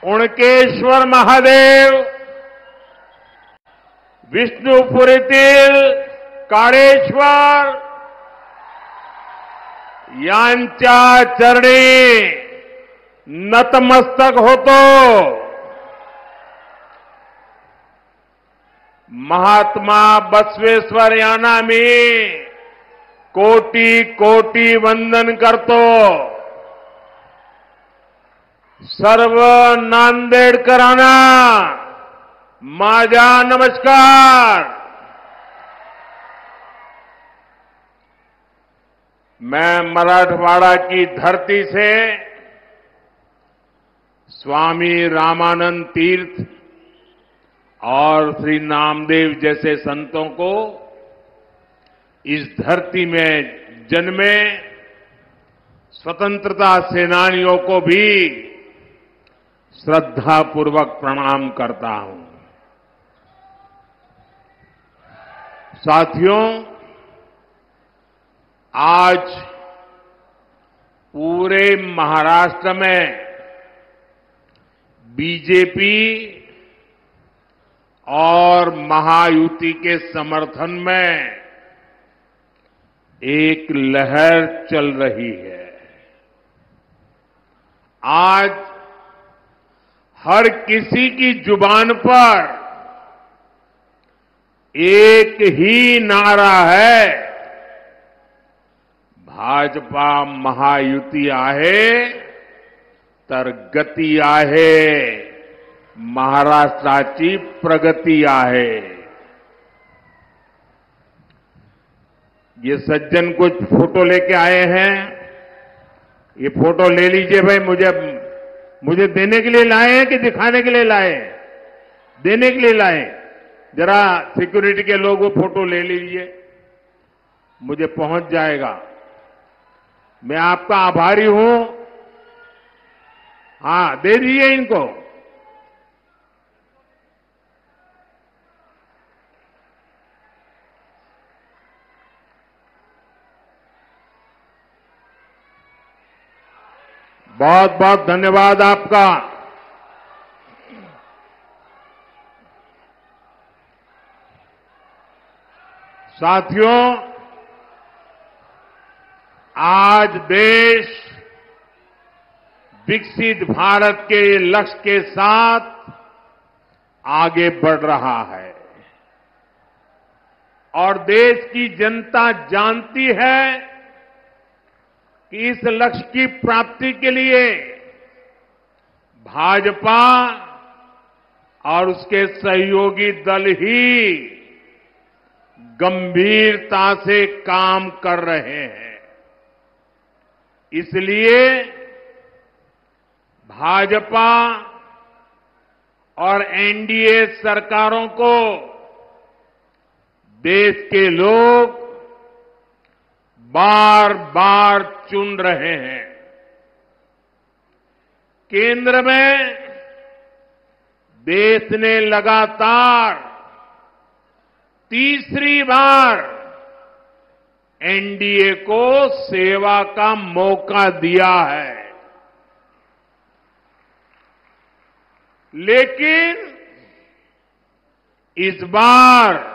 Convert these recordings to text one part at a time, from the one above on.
उणकेश्वर महादेव, विष्णुपुरीतील काळेश्वर यांच्या चरणी नतमस्तक होतो. महात्मा बसवेश्वर यांना मी कोटी कोटी वंदन करतो. सर्व नांदेडकरांना माझा नमस्कार. मैं मराठवाड़ा की धरती से स्वामी रामानंद तीर्थ और श्री नामदेव जैसे संतों को इस धरती में जन्मे स्वतंत्रता सेनानियों को भी श्रद्धापूर्वक प्रणाम करता हूं. साथियों, आज पूरे महाराष्ट्र में बीजेपी और महायुति के समर्थन में एक लहर चल रही है. आज हर किसी की जुबान पर एक ही नारा है, भाजपा महायुती आहे तर गती आहे, महाराष्ट्राची प्रगती आहे. ये सज्जन कुछ फोटो लेके आए हैं. ये फोटो ले लीजिए भाई. मुझे देने के लिए लाए हैं कि दिखाने के लिए लाए हैं? देने के लिए लाए. जरा सिक्योरिटी के लोग वो फोटो ले लीजिए, मुझे पहुंच जाएगा. मैं आपका आभारी हूं. हां, दे दीजिए इनको. बहुत बहुत धन्यवाद आपका. साथियों, आज देश विकसित भारत के लक्ष्य के साथ आगे बढ़ रहा है और देश की जनता जानती है कि इस लक्ष्य की प्राप्ति के लिए भाजपा और उसके सहयोगी दल ही गंभीरता से काम कर रहे हैं. इसलिए भाजपा और एनडीए सरकारों को देश के लोग बार बार चुन रहे हैं. केंद्र में देश ने लगातार तीसरी बार एनडीए को सेवा का मौका दिया है. लेकिन इस बार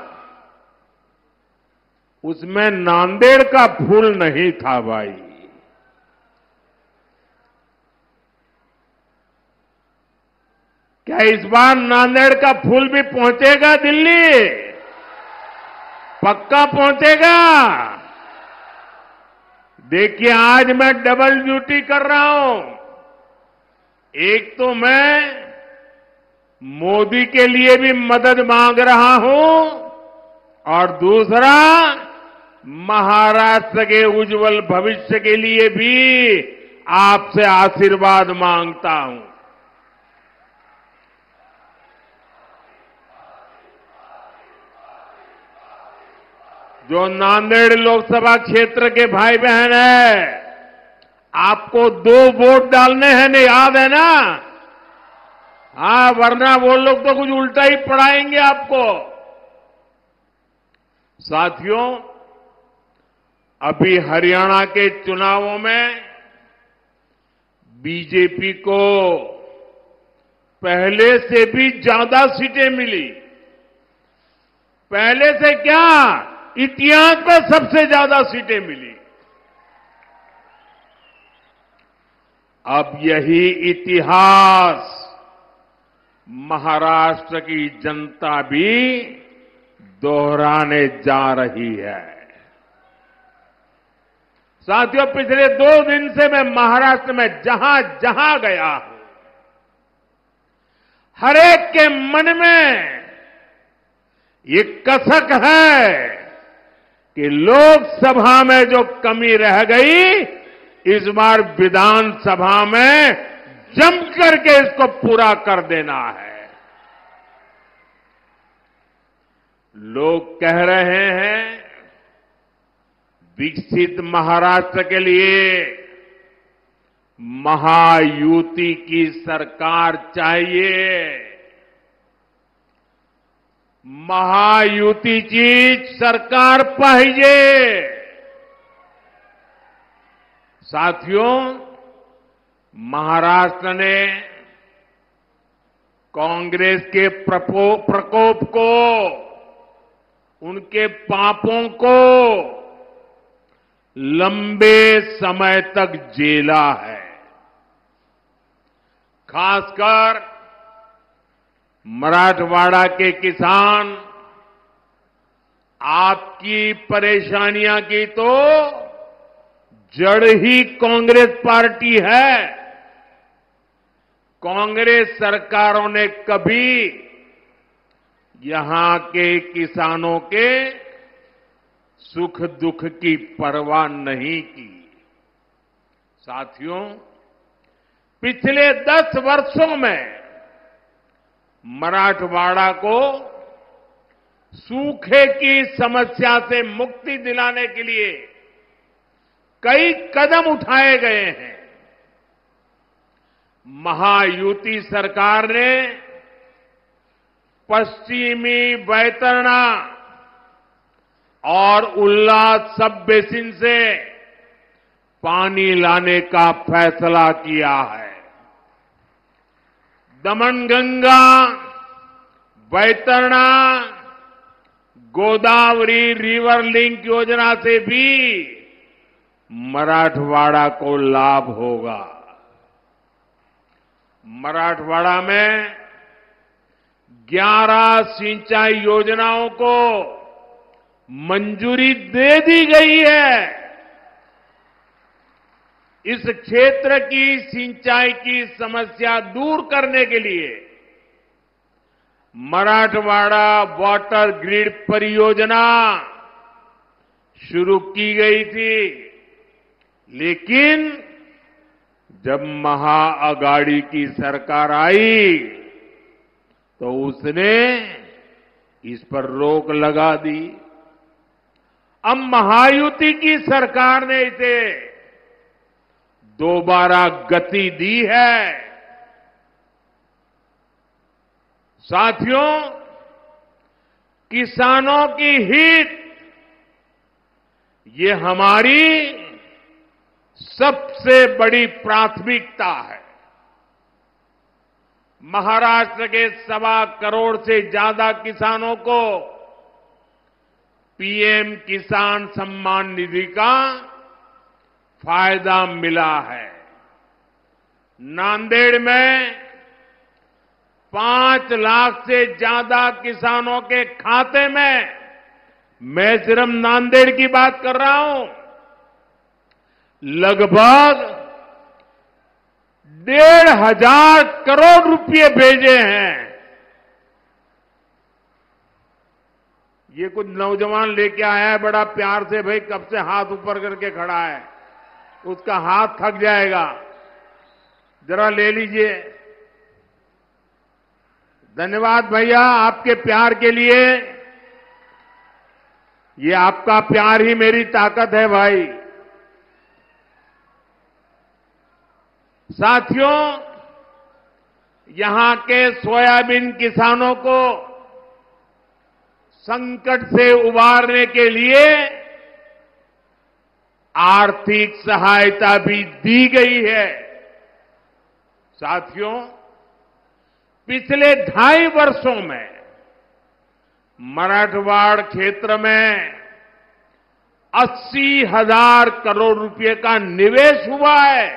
उसमें नांदेड़ का फूल नहीं था भाई. क्या इस बार नांदेड़ का फूल भी पहुंचेगा दिल्ली? पक्का पहुंचेगा. देखिए, आज मैं डबल ड्यूटी कर रहा हूं. एक तो मैं मोदी के लिए भी मदद मांग रहा हूं और दूसरा महाराष्ट्र के उज्जवल भविष्य के लिए भी आपसे आशीर्वाद मांगता हूं. जो नांदेड़ लोकसभा क्षेत्र के भाई बहन है, आपको 2 वोट डालने हैं ना, याद है ना? हाँ, वरना वो लोग तो कुछ उल्टा ही पढ़ाएंगे आपको. साथियों, अभी हरियाणा के चुनावों में बीजेपी को पहले से भी ज्यादा सीटें मिली। पहले से क्या, इतिहास में सबसे ज्यादा सीटें मिली। अब यही इतिहास महाराष्ट्र की जनता भी दोहराने जा रही है। साथियों, पिछले 2 दिन से मैं महाराष्ट्र में जहां जहां गया हूं, हर एक के मन में ये कसक है कि लोकसभा में जो कमी रह गई, इस बार विधानसभा में जम करके इसको पूरा कर देना है। लोग कह रहे हैं विकसित महाराष्ट्र के लिए महायुति की सरकार चाहिए। महायुतीची सरकार पाहिजे। साथियों, महाराष्ट्र ने कांग्रेस के प्रकोप को, उनके पापों को लंबे समय तक झेला है। खासकर मराठवाड़ा के किसान, आपकी परेशानियां की तो जड़ ही कांग्रेस पार्टी है। कांग्रेस सरकारों ने कभी यहां के किसानों के सुख दुख की परवाह नहीं की। साथियों, पिछले 10 वर्षों में मराठवाड़ा को सूखे की समस्या से मुक्ति दिलाने के लिए कई कदम उठाए गए हैं। महायुति सरकार ने पश्चिमी बैतरणी और उल्लास सब बेसिन से पानी लाने का फैसला किया है। दमनगंगा, बैतरणी, गोदावरी रिवर लिंक योजना से भी मराठवाड़ा को लाभ होगा। मराठवाड़ा में 11 सिंचाई योजनाओं को मंजूरी दे दी गई है। इस क्षेत्र की सिंचाई की समस्या दूर करने के लिए मराठवाड़ा वाटर ग्रिड परियोजना शुरू की गई थी, लेकिन जब महाअगाड़ी की सरकार आई तो उसने इस पर रोक लगा दी। अब महायुति की सरकार ने इसे दोबारा गति दी है। साथियों, किसानों की हित ये हमारी सबसे बड़ी प्राथमिकता है। महाराष्ट्र के 1.25 करोड़ से ज्यादा किसानों को पीएम किसान सम्मान निधि का फायदा मिला है। नांदेड़ में 5 लाख से ज्यादा किसानों के खाते में, मैं सिर्फ नांदेड़ की बात कर रहा हूं, लगभग 1,500 करोड़ रुपए भेजे हैं। ये कुछ नौजवान लेके आया है बड़ा प्यार से, भाई कब से हाथ ऊपर करके खड़ा है, उसका हाथ थक जाएगा, जरा ले लीजिए। धन्यवाद भैया आपके प्यार के लिए। ये आपका प्यार ही मेरी ताकत है भाई। साथियों, यहां के सोयाबीन किसानों को संकट से उबारने के लिए आर्थिक सहायता भी दी गई है। साथियों, पिछले 2.5 वर्षों में मराठवाड़ क्षेत्र में 80,000 करोड़ रुपए का निवेश हुआ है।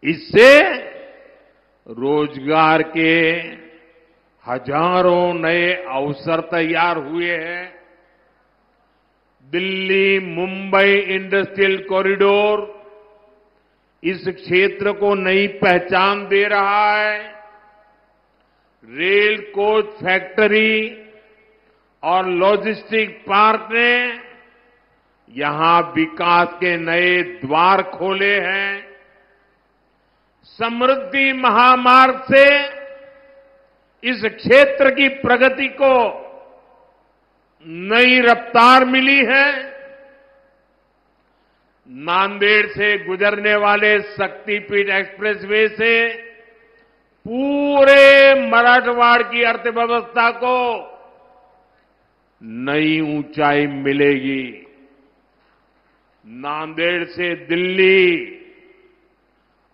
इससे रोजगार के हजारों नए अवसर तैयार हुए हैं। दिल्ली मुंबई इंडस्ट्रियल कॉरिडोर इस क्षेत्र को नई पहचान दे रहा है। रेल कोच फैक्ट्री और लॉजिस्टिक पार्क ने यहां विकास के नए द्वार खोले हैं। समृद्धि महामार्ग से इस क्षेत्र की प्रगति को नई रफ्तार मिली है। नांदेड़ से गुजरने वाले शक्तिपीठ एक्सप्रेसवे से पूरे मराठवाड़ की अर्थव्यवस्था को नई ऊंचाई मिलेगी। नांदेड़ से दिल्ली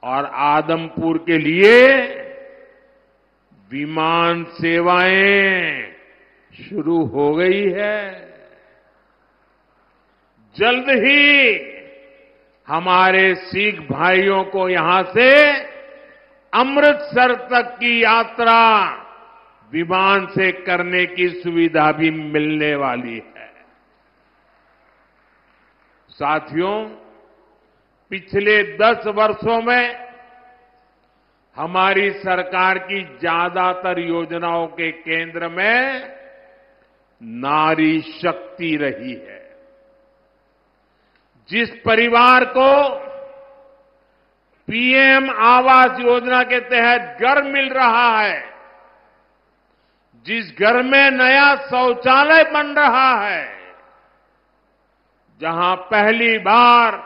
और आदमपुर के लिए विमान सेवाएं शुरू हो गई है। जल्द ही हमारे सिख भाइयों को यहां से अमृतसर तक की यात्रा विमान से करने की सुविधा भी मिलने वाली है। साथियों, पिछले 10 वर्षों में हमारी सरकार की ज्यादातर योजनाओं के केंद्र में नारी शक्ति रही है। जिस परिवार को पीएम आवास योजना के तहत घर मिल रहा है, जिस घर में नया शौचालय बन रहा है, जहां पहली बार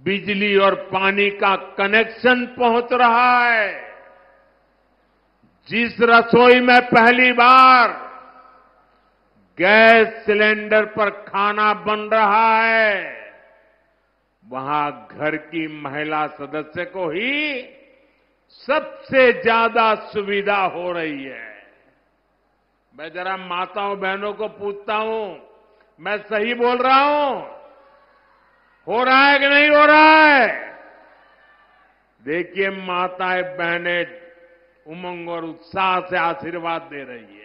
बिजली और पानी का कनेक्शन पहुंच रहा है, जिस रसोई में पहली बार गैस सिलेंडर पर खाना बन रहा है, वहां घर की महिला सदस्य को ही सबसे ज्यादा सुविधा हो रही है। मैं जरा माताओं बहनों को पूछता हूं, मैं सही बोल रहा हूं? हो रहा है कि नहीं हो रहा है? देखिए, माताएं बहनें उमंग और उत्साह से आशीर्वाद दे रही है।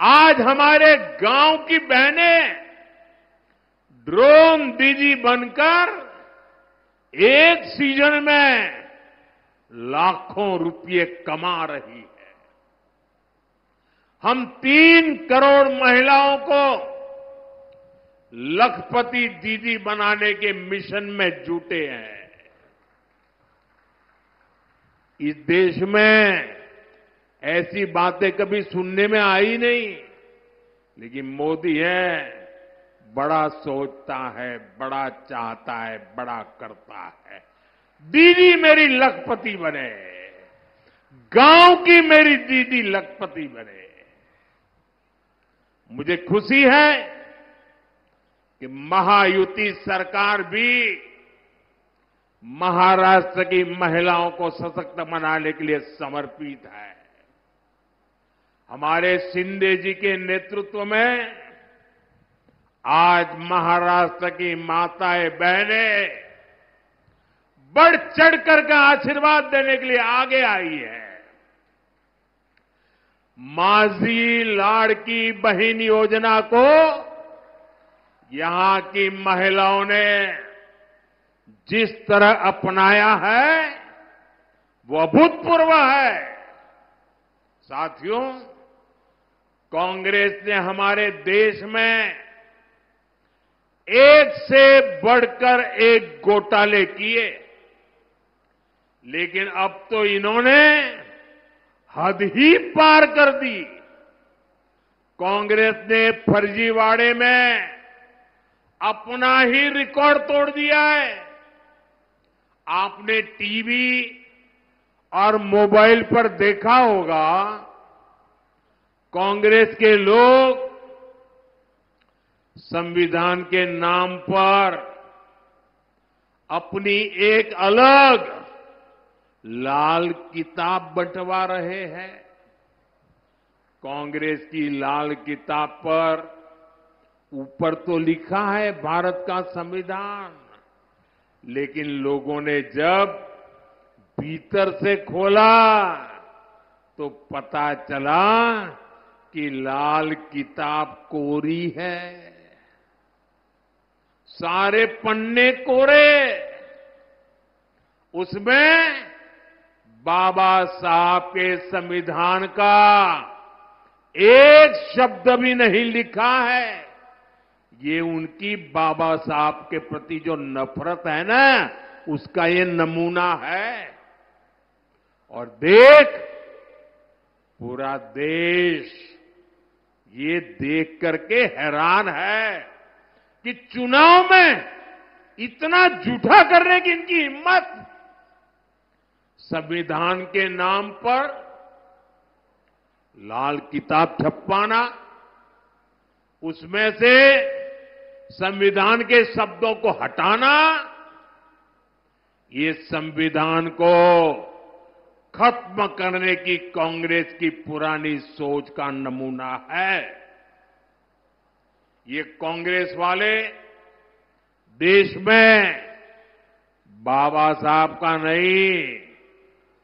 आज हमारे गांव की बहनें ड्रोन दीदी बनकर एक सीजन में लाखों रुपये कमा रही है। हम 3 करोड़ महिलाओं को लखपति दीदी बनाने के मिशन में जुटे हैं। इस देश में ऐसी बातें कभी सुनने में आई नहीं, लेकिन मोदी है, बड़ा सोचता है, बड़ा चाहता है, बड़ा करता है। दीदी मेरी लखपति बने, गांव की मेरी दीदी लखपति बने। मुझे खुशी है कि महायुति सरकार भी महाराष्ट्र की महिलाओं को सशक्त बनाने के लिए समर्पित है। हमारे शिंदे जी के नेतृत्व में आज महाराष्ट्र की माताएं बहनें बढ़ चढ़कर का आशीर्वाद देने के लिए आगे आई है। माझी लाड़की बहन योजना को यहां की महिलाओं ने जिस तरह अपनाया है, वो अभूतपूर्व है। साथियों, कांग्रेस ने हमारे देश में एक से बढ़कर एक घोटाले किए, लेकिन अब तो इन्होंने हद ही पार कर दी। कांग्रेस ने फर्जीवाड़े में अपना ही रिकॉर्ड तोड़ दिया है। आपने टीवी और मोबाइल पर देखा होगा, कांग्रेस के लोग संविधान के नाम पर अपनी एक अलग लाल किताब बंटवा रहे हैं। कांग्रेस की लाल किताब पर ऊपर तो लिखा है भारत का संविधान, लेकिन लोगों ने जब भीतर से खोला तो पता चला कि लाल किताब कोरी है। सारे पन्ने कोरे, उसमें बाबा साहब के संविधान का एक शब्द भी नहीं लिखा है। ये उनकी बाबा साहब के प्रति जो नफरत है ना, उसका ये नमूना है। और देख, पूरा देश ये देख करके हैरान है कि चुनाव में इतना झूठा करने की इनकी हिम्मत। संविधान के नाम पर लाल किताब छपवाना, उसमें से संविधान के शब्दों को हटाना, ये संविधान को खत्म करने की कांग्रेस की पुरानी सोच का नमूना है। ये कांग्रेस वाले देश में बाबा साहब का नहीं,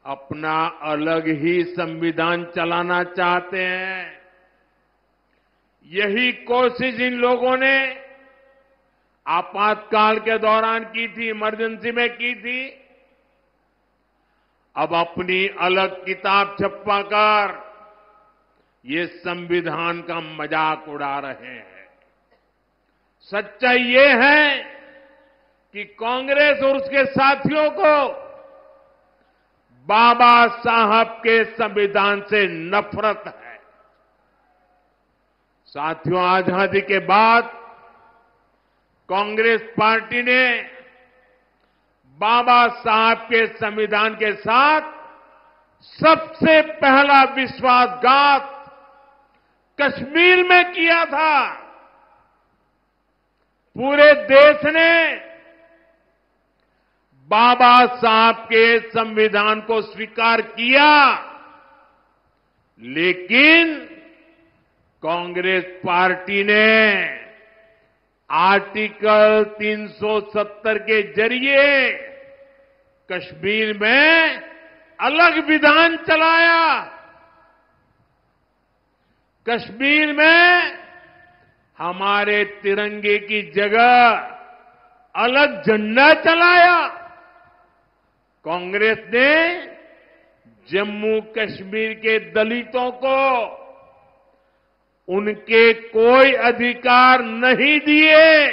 अपना अलग ही संविधान चलाना चाहते हैं। यही कोशिश इन लोगों ने आपातकाल के दौरान की थी, इमरजेंसी में की थी। अब अपनी अलग किताब छपवाकर ये संविधान का मजाक उड़ा रहे हैं। सच्चाई ये है कि कांग्रेस और उसके साथियों को बाबा साहब के संविधान से नफरत है। साथियों, आजादी के बाद कांग्रेस पार्टी ने बाबा साहब के संविधान के साथ सबसे पहला विश्वासघात कश्मीर में किया था। पूरे देश ने बाबा साहब के संविधान को स्वीकार किया, लेकिन कांग्रेस पार्टी ने आर्टिकल 370 के जरिए कश्मीर में अलग विधान चलाया। कश्मीर में हमारे तिरंगे की जगह अलग झंडा चलाया। कांग्रेस ने जम्मू कश्मीर के दलितों को उनके कोई अधिकार नहीं दिए।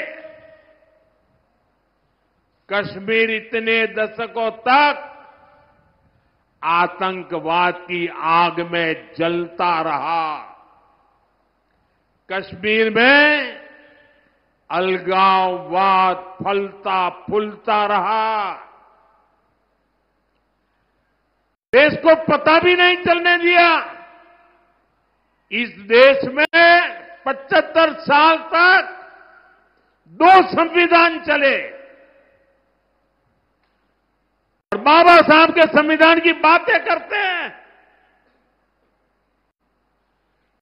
कश्मीर इतने दशकों तक आतंकवाद की आग में जलता रहा। कश्मीर में अलगाववाद फलता फूलता रहा। देश को पता भी नहीं चलने दिया। इस देश में 75 साल तक 2 संविधान चले और बाबा साहब के संविधान की बातें करते हैं।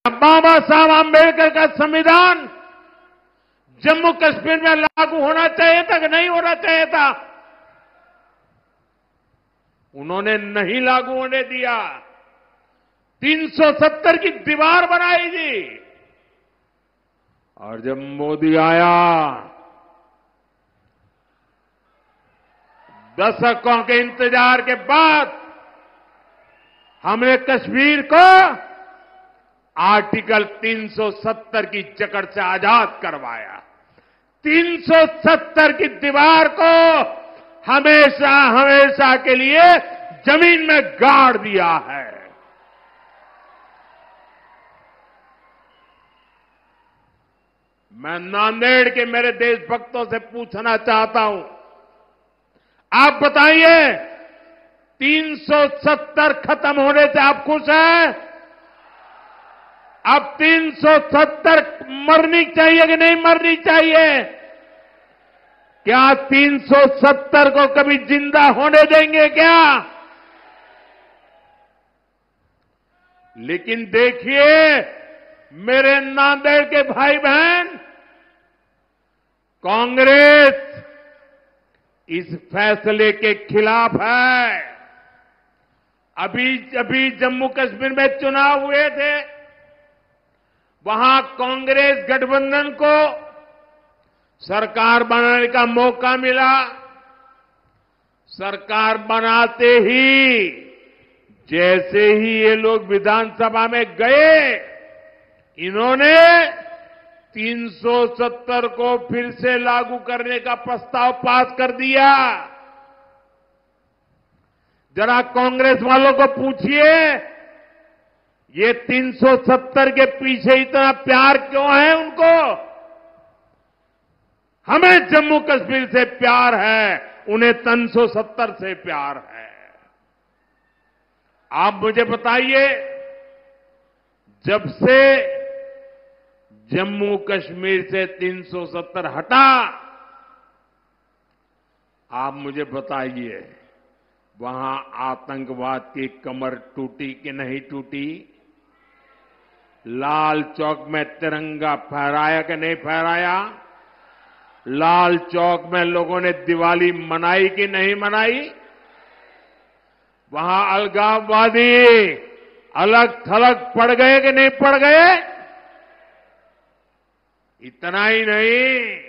बाबा साहब आंबेडकर का संविधान जम्मू कश्मीर में लागू होना चाहिए था कि नहीं होना चाहिए था? उन्होंने नहीं लागू होने दिया। 370 की दीवार बनाई थी। और जब मोदी आया, दशकों के इंतजार के बाद हमने कश्मीर को आर्टिकल 370 की जकड़ से आजाद करवाया। 370 की दीवार को हमेशा हमेशा के लिए जमीन में गाड़ दिया है। मैं नांदेड़ के मेरे देशभक्तों से पूछना चाहता हूं, आप बताइए 370 खत्म होने से आप खुश हैं? अब 370 मरनी चाहिए कि नहीं मरनी चाहिए? क्या 370 को कभी जिंदा होने देंगे क्या? लेकिन देखिए मेरे नांदेड़ के भाई बहन, कांग्रेस इस फैसले के खिलाफ है। अभी जम्मू कश्मीर में चुनाव हुए थे, वहां कांग्रेस गठबंधन को सरकार बनाने का मौका मिला। सरकार बनाते ही जैसे ही ये लोग विधानसभा में गए, इन्होंने 370 को फिर से लागू करने का प्रस्ताव पास कर दिया। जरा कांग्रेस वालों को पूछिए, ये 370 के पीछे इतना प्यार क्यों है उनको? हमें जम्मू कश्मीर से प्यार है, उन्हें 370 से प्यार है। आप मुझे बताइए, जब से जम्मू कश्मीर से 370 हटा, आप मुझे बताइए वहां आतंकवाद की कमर टूटी कि नहीं टूटी? लाल चौक में तिरंगा फहराया कि नहीं फहराया? लाल चौक में लोगों ने दिवाली मनाई कि नहीं मनाई? वहां अलगाववादी अलग थलग पड़ गए कि नहीं पड़ गए? इतना ही नहीं,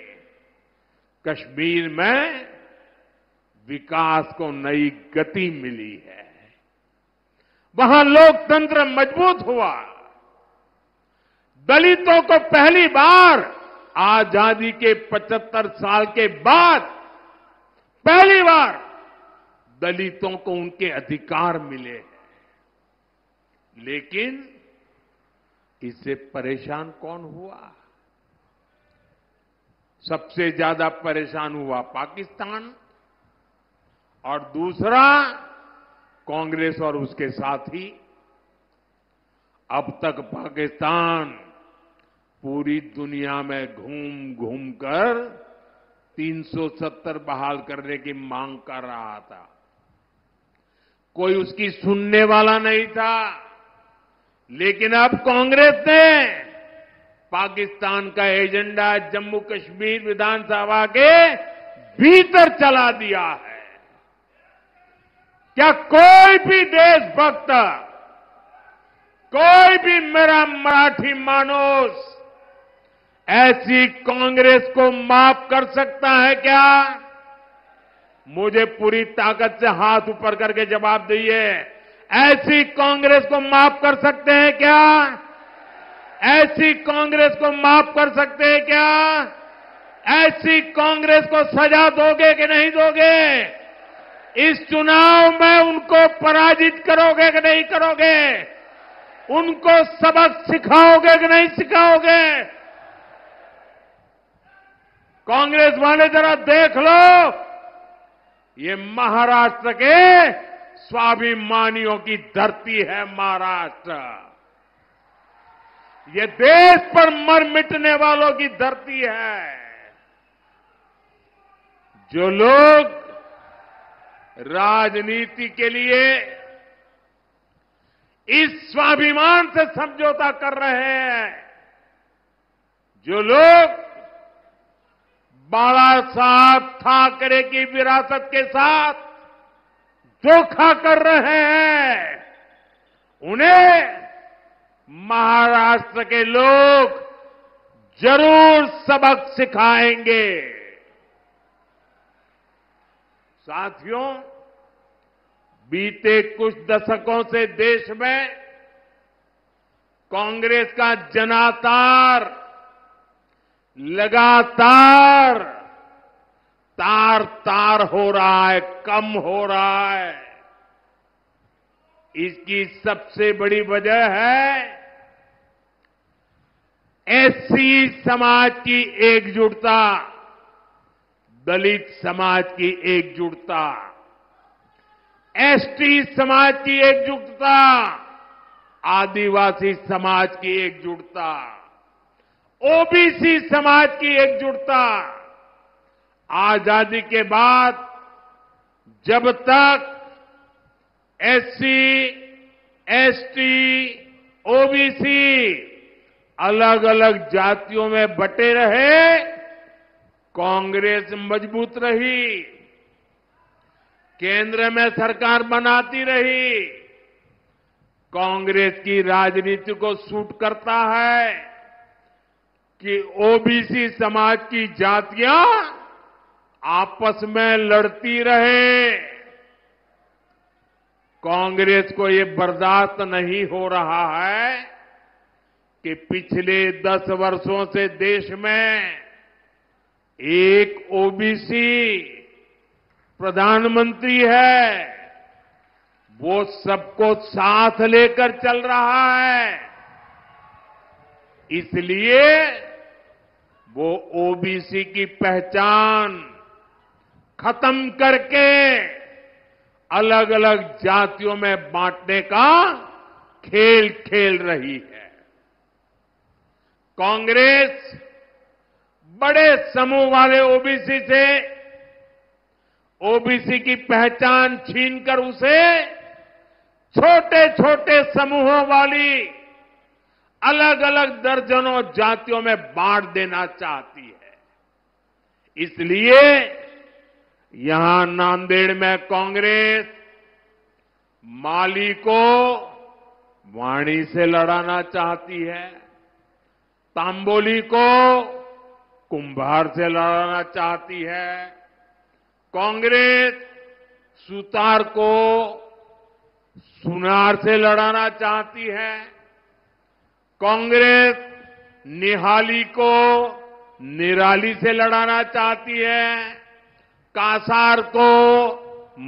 कश्मीर में विकास को नई गति मिली है। वहां लोकतंत्र मजबूत हुआ। दलितों को पहली बार आजादी के 75 साल के बाद पहली बार दलितों को उनके अधिकार मिले हैं। लेकिन इससे परेशान कौन हुआ? सबसे ज्यादा परेशान हुआ पाकिस्तान, और दूसरा कांग्रेस और उसके साथी। अब तक पाकिस्तान पूरी दुनिया में घूम घूम कर 370 बहाल करने की मांग कर रहा था। कोई उसकी सुनने वाला नहीं था। लेकिन अब कांग्रेस ने पाकिस्तान का एजेंडा जम्मू कश्मीर विधानसभा के भीतर चला दिया है। क्या कोई भी देशभक्त, कोई भी मेरा मराठी मानुस ऐसी कांग्रेस को माफ कर सकता है क्या? मुझे पूरी ताकत से हाथ ऊपर करके जवाब दीजिए। ऐसी कांग्रेस को माफ कर सकते हैं क्या? ऐसी कांग्रेस को माफ कर सकते हैं क्या? ऐसी कांग्रेस को सजा दोगे कि नहीं दोगे? इस चुनाव में उनको पराजित करोगे कि नहीं करोगे? उनको सबक सिखाओगे कि नहीं सिखाओगे? कांग्रेस वाले जरा देख लो, ये महाराष्ट्र के स्वाभिमानियों की धरती है। महाराष्ट्र ये देश पर मर मिटने वालों की धरती है। जो लोग राजनीति के लिए इस स्वाभिमान से समझौता कर रहे हैं, जो लोग बाला साहब ठाकरे की विरासत के साथ धोखा कर रहे हैं, उन्हें महाराष्ट्र के लोग जरूर सबक सिखाएंगे। साथियों, बीते कुछ दशकों से देश में कांग्रेस का जनाधार लगातार तार तार हो रहा है, कम हो रहा है। इसकी सबसे बड़ी वजह है एससी समाज की एकजुटता, दलित समाज की एकजुटता, एसटी समाज की एकजुटता, आदिवासी समाज की एकजुटता, ओबीसी समाज की एकजुटता। आजादी के बाद जब तक एससी, एसटी, ओबीसी अलग अलग जातियों में बटे रहे, कांग्रेस मजबूत रही, केंद्र में सरकार बनाती रही। कांग्रेस की राजनीति को सूट करता है कि ओबीसी समाज की जातियां आपस में लड़ती रहे। कांग्रेस को ये बर्दाश्त नहीं हो रहा है कि पिछले 10 वर्षों से देश में एक ओबीसी प्रधानमंत्री है, वो सबको साथ लेकर चल रहा है। इसलिए वो ओबीसी की पहचान खत्म करके अलग अलग जातियों में बांटने का खेल खेल रही है। कांग्रेस बड़े समूह वाले ओबीसी से ओबीसी की पहचान छीनकर उसे छोटे छोटे समूहों वाली अलग अलग दर्जनों जातियों में बांट देना चाहती है। इसलिए यहां नांदेड़ में कांग्रेस माली को वाणी से लड़ाना चाहती है, तांबोली को कुंभार से लड़ाना चाहती है, कांग्रेस सुतार को सुनार से लड़ाना चाहती है, कांग्रेस निहाली को निराली से लड़ाना चाहती है, कासार को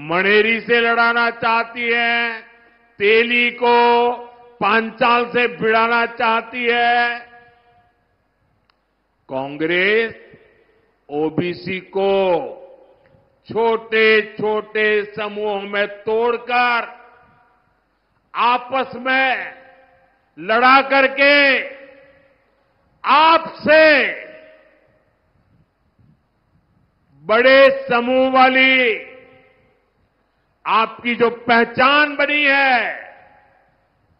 मणेरी से लड़ाना चाहती है, तेली को पांचाल से भिड़ाना चाहती है। कांग्रेस ओबीसी को छोटे छोटे समूहों में तोड़कर आपस में लड़ा करके आपसे बड़े समूह वाली आपकी जो पहचान बनी है,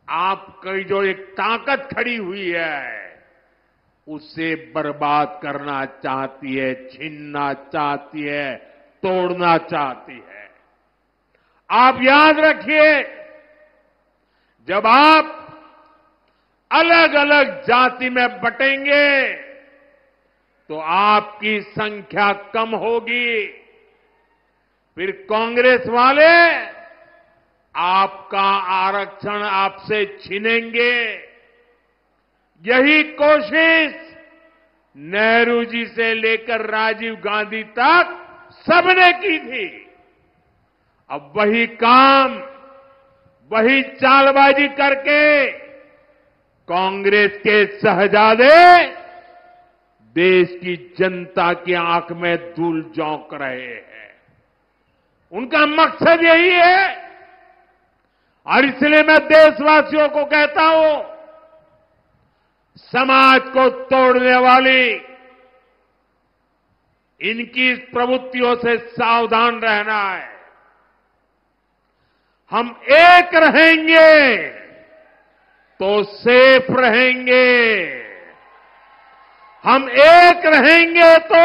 आपकी जो एक ताकत खड़ी हुई है, उसे बर्बाद करना चाहती है, छीनना चाहती है, तोड़ना चाहती है। आप याद रखिए, जब आप अलग अलग जाति में बटेंगे तो आपकी संख्या कम होगी, फिर कांग्रेस वाले आपका आरक्षण आपसे छीनेंगे। यही कोशिश नेहरू जी से लेकर राजीव गांधी तक सबने की थी। अब वही काम, वही चालबाजी करके कांग्रेस के शहजादे देश की जनता की आंख में धूल झोंक रहे हैं। उनका मकसद यही है, और इसलिए मैं देशवासियों को कहता हूं, समाज को तोड़ने वाली इनकी प्रवृत्तियों से सावधान रहना है। हम एक रहेंगे तो सेफ रहेंगे, हम एक रहेंगे तो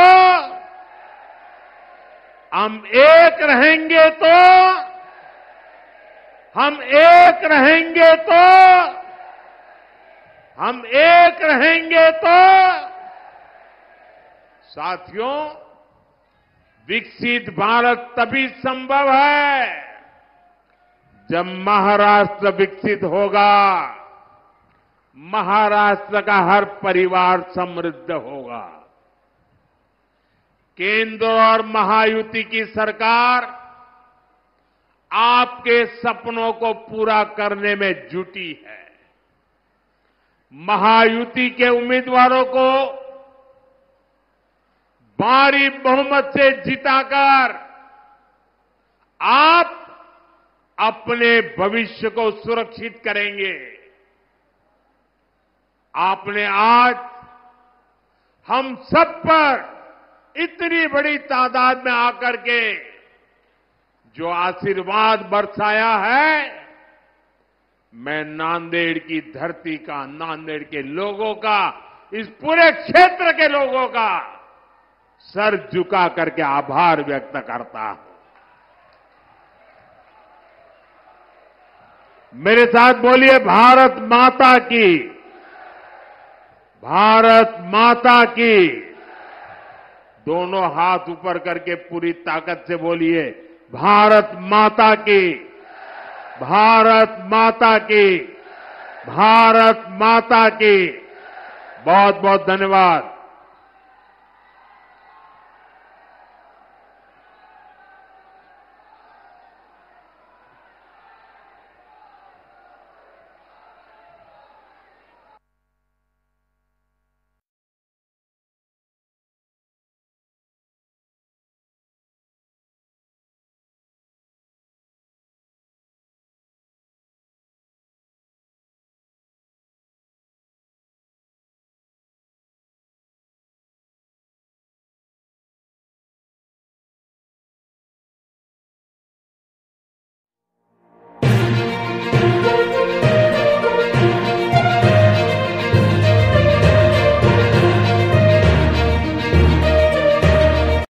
हम एक रहेंगे तो हम एक रहेंगे तो हम एक रहेंगे तो साथियों, विकसित भारत तभी संभव है जब महाराष्ट्र विकसित होगा, महाराष्ट्र का हर परिवार समृद्ध होगा। केंद्र और महायुति की सरकार आपके सपनों को पूरा करने में जुटी है। महायुति के उम्मीदवारों को भारी बहुमत से जिताकर आप अपने भविष्य को सुरक्षित करेंगे। आपने आज हम सब पर इतनी बड़ी तादाद में आकर के जो आशीर्वाद बरसाया है, मैं नांदेड़ की धरती का, नांदेड़ के लोगों का, इस पूरे क्षेत्र के लोगों का सर झुका करके आभार व्यक्त करता हूं। मेरे साथ बोलिए भारत माता की, भारत माता की। दोनों हाथ ऊपर करके पूरी ताकत से बोलिए भारत माता की, भारत माता की, भारत माता की। बहुत बहुत धन्यवाद।